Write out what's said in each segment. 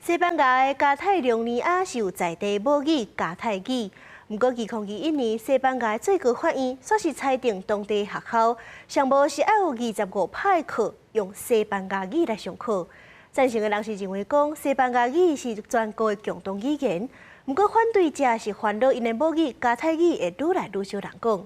西班牙的加泰隆尼亚是有在地母语加泰语，不过2021年西班牙的最高法院却是裁定当地学校上无是要有25派课用西班牙语来上课。赞成的人士认为讲西班牙语是全国的共同语言，不过反对者是烦恼因的母语加泰语会愈来愈少人讲。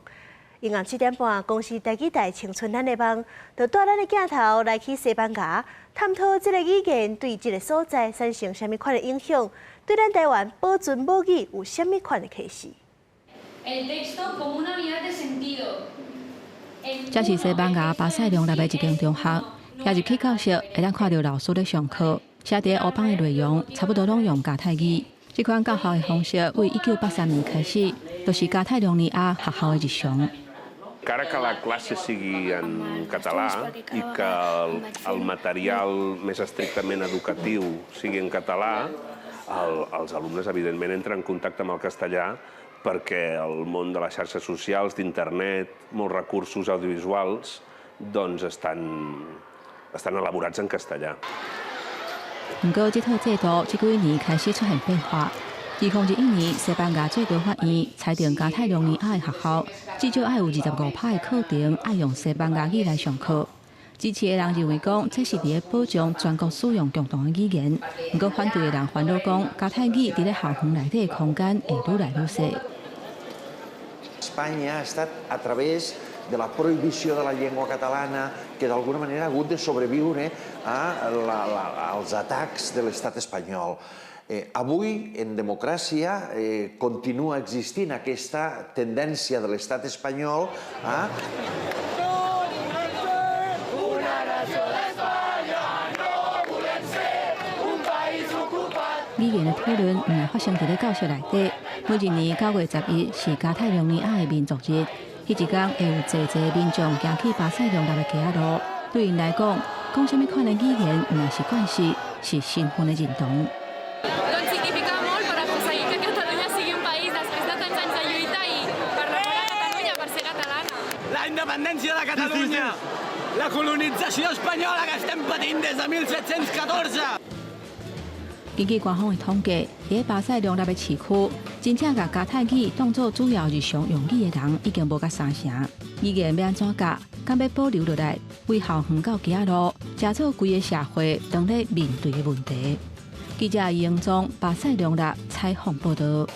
阴暗7点半，公司台记台青春咱的梦，就带咱的镜头来去西班牙，探讨这个语言对这个所在产生什么款的影响，对咱台湾保存母语有什么款的启示。这是西班牙巴塞隆纳的一间中学，也是去教室会当看到老师在上课，写伫黑板的内容差不多拢用加泰语。这款教学的方式为1983年开始，就是加泰隆尼亚学校的日常。Encara que la classe sigui en català i que el material més estrictament educatiu sigui en català, els alumnes, evidentment, entren en contacte amb el castellà perquè el món de les xarxes socials, d'internet, molts recursos audiovisuals, doncs estan elaborats en castellà. 不过，这套制度这几年开始出现变化。2021年，西班牙最高法院裁定加泰隆尼亚的学校至少要有25派的课程要用西班牙语来上课。支持的人认为讲，这是伫咧保障全国使用共同的语言。不过，反对的人烦恼讲，加泰语伫咧校园内底的空间会愈来愈小。Espanya ha estat a través de la prohibició de la llengua catalana, que d'alguna manera ha hagut de sobreviure als atacs de l'estat espanyol. Avui, en democràcia, continua existint aquesta tendència de l'estat espanyol a...语言的讨论唔係發生喺咧教室內底。每一年9月11是加泰隆尼亞的民族日，迄一天會有濟濟民眾行去巴塞隆納的街路。對因來講，講什麼款的語言唔係是慣勢，是身份的認同。La independència de Catalunya, la colonització espanyola que estem patint des de 1714. 根据官方的统計，喺巴塞隆納的市區，真正把加泰語當作主要日常用語的人已經無甲3成。語言要安怎教，敢要保留落來，為校園到街路，加速規個社會當咧面對的問題。記者嚴忠巴塞隆納採訪報道。